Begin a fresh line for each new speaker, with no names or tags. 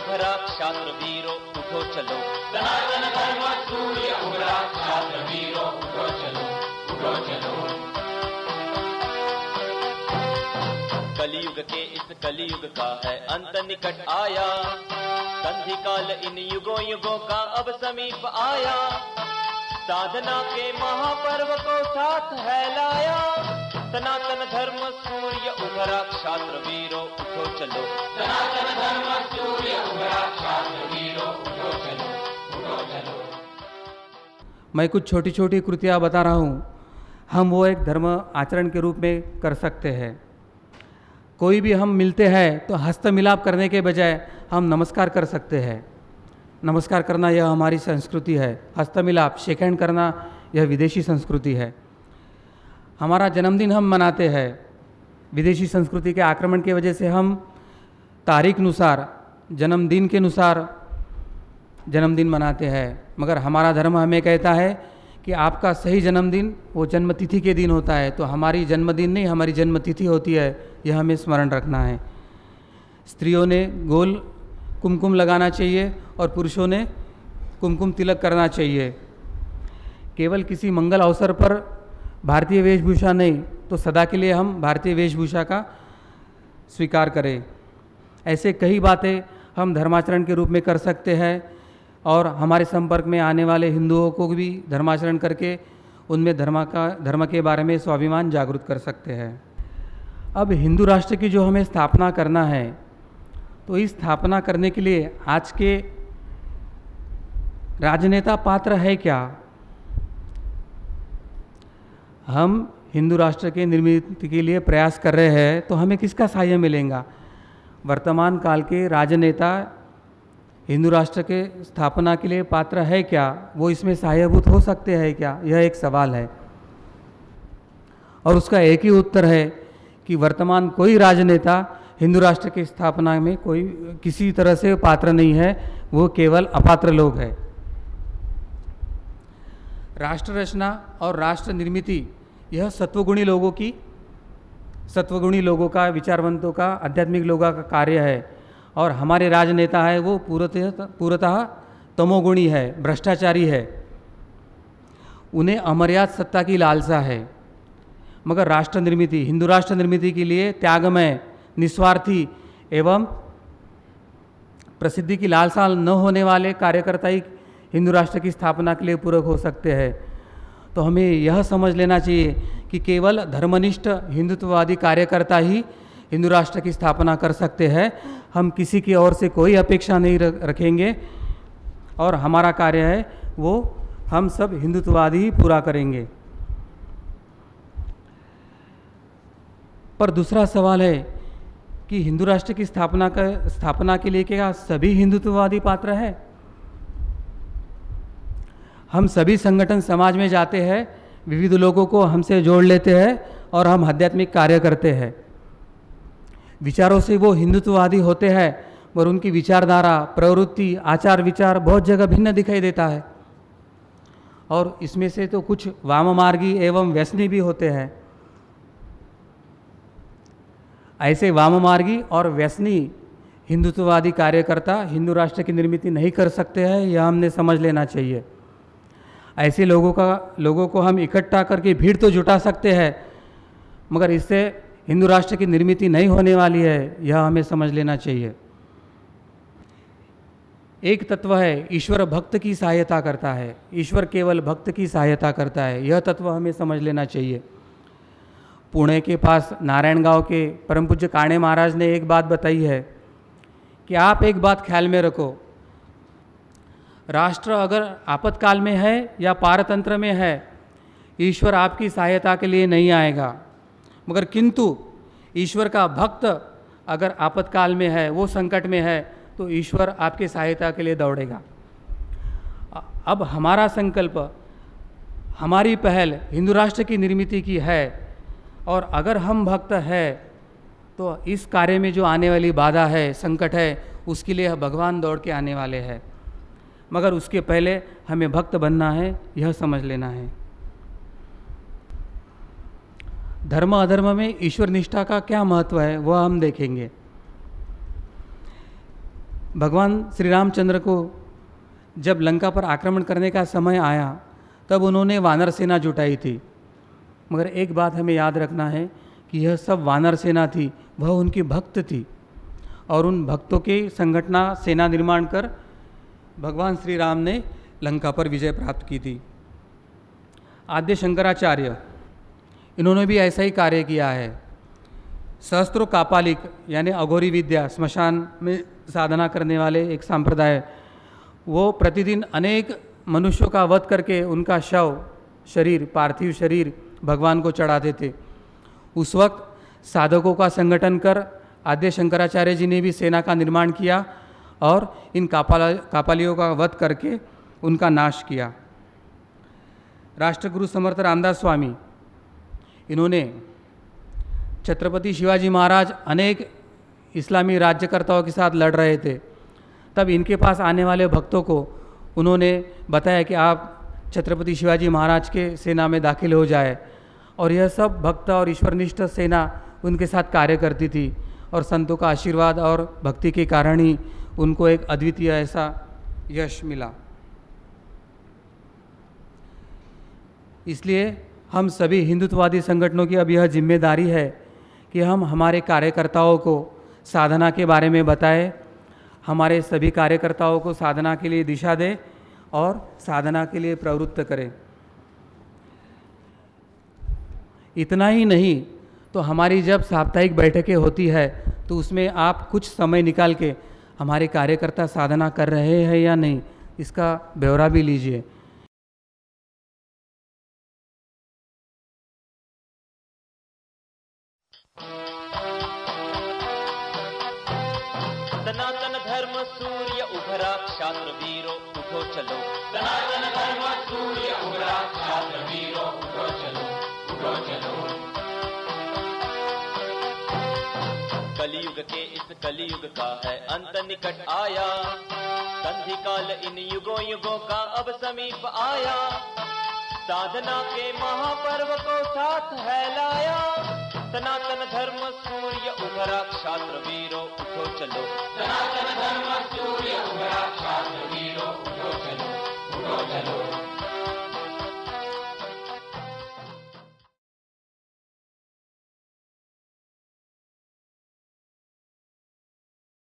उभरा क्षात्र वीरो उठो चलो,
सनातन धर्म सूर्य उभरा क्षात्र वीरो उठो चलो, उठो चलो।
कलयुग के इस कलयुग का है अंत निकट आया, संधि काल इन युगों युगों का अब समीप आया, साधना के महापर्व को साथ है लाया, सनातन धर्म सूर्य उभरा क्षात्र वीरो उठो चलो,
सनातन धर्म सूर्य उभरा क्षात्र वीरो उठो चलो, उठो चलो।
मैं कुछ छोटी छोटी कृतियाँ बता रहा हूँ, हम वो एक धर्म आचरण के रूप में कर सकते हैं। कोई भी हम मिलते हैं तो हस्त मिलाप करने के बजाय हम नमस्कार कर सकते हैं। नमस्कार करना यह हमारी संस्कृति है। हस्त मिलाप, शेक हैंड करना यह विदेशी संस्कृति है। हमारा जन्मदिन हम मनाते हैं, विदेशी संस्कृति के आक्रमण की वजह से हम तारीख अनुसार, जन्मदिन के अनुसार जन्मदिन मनाते हैं, मगर हमारा धर्म हमें कहता है कि आपका सही जन्मदिन वो जन्मतिथि के दिन होता है। तो हमारी जन्मदिन नहीं, हमारी जन्मतिथि होती है, यह हमें स्मरण रखना है। स्त्रियों ने गोल कुमकुम लगाना चाहिए और पुरुषों ने कुमकुम तिलक करना चाहिए। केवल किसी मंगल अवसर पर भारतीय वेशभूषा नहीं, तो सदा के लिए हम भारतीय वेशभूषा का स्वीकार करें। ऐसे कई बातें हम धर्माचरण के रूप में कर सकते हैं और हमारे संपर्क में आने वाले हिंदुओं को भी धर्माचरण करके उनमें धर्म के बारे में स्वाभिमान जागृत कर सकते हैं। अब हिंदू राष्ट्र की जो हमें स्थापना करना है, तो इस स्थापना करने के लिए आज के राजनेता पात्र है क्या? हम हिंदू राष्ट्र के निर्मित के लिए प्रयास कर रहे हैं, तो हमें किसका सहायता मिलेगा? वर्तमान काल के राजनेता हिंदू राष्ट्र के स्थापना के लिए पात्र है क्या? वो इसमें सहायभूत हो सकते हैं क्या? यह एक सवाल है और उसका एक ही उत्तर है कि वर्तमान कोई राजनेता हिंदू राष्ट्र की स्थापना में कोई किसी तरह से पात्र नहीं है, वो केवल अपात्र लोग हैं। राष्ट्र रचना और राष्ट्र निर्मिति यह सत्वगुणी लोगों का, विचारवंतों का, आध्यात्मिक लोगों का कार्य है और हमारे राजनेता है वो पूर्णतः तमोगुणी है, भ्रष्टाचारी है। उन्हें अमर्याद सत्ता की लालसा है, मगर राष्ट्र निर्मिति, हिंदू राष्ट्र निर्मिति के लिए त्यागमय, निस्वार्थी एवं प्रसिद्धि की लालसा न होने वाले कार्यकर्ता ही हिंदू राष्ट्र की स्थापना के लिए पूरक हो सकते हैं। तो हमें यह समझ लेना चाहिए कि केवल धर्मनिष्ठ हिंदुत्ववादी कार्यकर्ता ही हिंदू राष्ट्र की स्थापना कर सकते हैं। हम किसी की ओर से कोई अपेक्षा नहीं रखेंगे और हमारा कार्य है वो हम सब हिंदुत्ववादी ही पूरा करेंगे। पर दूसरा सवाल है कि हिंदू राष्ट्र की स्थापना के लिए क्या सभी हिंदुत्ववादी पात्र हैं? हम सभी संगठन समाज में जाते हैं, विविध लोगों को हमसे जोड़ लेते हैं और हम आध्यात्मिक कार्य करते हैं। विचारों से वो हिंदुत्ववादी होते हैं, पर उनकी विचारधारा, प्रवृत्ति, आचार विचार बहुत जगह भिन्न दिखाई देता है और इसमें से तो कुछ वाममार्गी एवं व्यसनी भी होते हैं। ऐसे वाममार्गी और व्यसनी हिंदुत्ववादी कार्यकर्ता हिंदू राष्ट्र की निर्मिति नहीं कर सकते हैं, यह हमने समझ लेना चाहिए। ऐसे लोगों को हम इकट्ठा करके भीड़ तो जुटा सकते हैं, मगर इससे हिंदू राष्ट्र की निर्मिति नहीं होने वाली है, यह हमें समझ लेना चाहिए। एक तत्व है, ईश्वर भक्त की सहायता करता है, ईश्वर केवल भक्त की सहायता करता है, यह तत्व हमें समझ लेना चाहिए। पुणे के पास नारायणगांव के परम पूज्य काणे महाराज ने एक बात बताई है कि आप एक बात ख्याल में रखो, राष्ट्र अगर आपातकाल में है या पारतंत्र में है, ईश्वर आपकी सहायता के लिए नहीं आएगा, मगर किंतु ईश्वर का भक्त अगर आपातकाल में है, वो संकट में है, तो ईश्वर आपकी सहायता के लिए दौड़ेगा। अब हमारा संकल्प, हमारी पहल हिंदू राष्ट्र की निर्मिति की है और अगर हम भक्त है तो इस कार्य में जो आने वाली बाधा है, संकट है, उसके लिए भगवान दौड़ के आने वाले हैं, मगर उसके पहले हमें भक्त बनना है, यह समझ लेना है। धर्म अधर्म में ईश्वर निष्ठा का क्या महत्व है वह हम देखेंगे। भगवान श्री रामचंद्र को जब लंका पर आक्रमण करने का समय आया तब उन्होंने वानर सेना जुटाई थी, मगर एक बात हमें याद रखना है कि यह सब वानर सेना थी, वह उनकी भक्त थी और उन भक्तों के संगठना सेना निर्माण कर भगवान श्री राम ने लंका पर विजय प्राप्त की थी। आद्य शंकराचार्य इन्होंने भी ऐसा ही कार्य किया है। सहस्त्रों कापालिक यानी अघोरी विद्या, स्मशान में साधना करने वाले एक संप्रदाय, वो प्रतिदिन अनेक मनुष्यों का वध करके उनका शरीर, पार्थिव शरीर भगवान को चढ़ाते थे। उस वक्त साधकों का संगठन कर आद्य शंकराचार्य जी ने भी सेना का निर्माण किया और इन कापालियों का वध करके उनका नाश किया। राष्ट्रगुरु समर्थ रामदास स्वामी इन्होंने छत्रपति शिवाजी महाराज अनेक इस्लामी राज्यकर्ताओं के साथ लड़ रहे थे, तब इनके पास आने वाले भक्तों को उन्होंने बताया कि आप छत्रपति शिवाजी महाराज के सेना में दाखिल हो जाए, और यह सब भक्त और ईश्वरनिष्ठ सेना उनके साथ कार्य करती थी और संतों का आशीर्वाद और भक्ति के कारण ही उनको एक अद्वितीय ऐसा यश मिला। इसलिए हम सभी हिंदुत्ववादी संगठनों की अब यह जिम्मेदारी है कि हम हमारे कार्यकर्ताओं को साधना के बारे में बताएं, हमारे सभी कार्यकर्ताओं को साधना के लिए दिशा दें और साधना के लिए प्रवृत्त करें। इतना ही नहीं तो हमारी जब साप्ताहिक बैठकें होती है तो उसमें आप कुछ समय निकाल के हमारे कार्यकर्ता साधना कर रहे हैं या नहीं, इसका ब्यौरा भी लीजिए।
सनातन धर्म सूर्य उभरा, क्षात्र वीरों उठो चलो।
सनातन धर्म सूर्य उभरा, छात्र वीरों उठो चलो, उठो चलो।
कलयुग के इस कलयुग का है अंत निकट आया, संधि काल इन युगों युगों का अब समीप आया। साधना के महापर्व को साथ है लाया, सनातन धर्म सूर्य उभरा, क्षात्र वीरों उठो चलो।
सनातन धर्म सूर्य उभरा, छात्र वीरों उठो चलो, उठो चलो।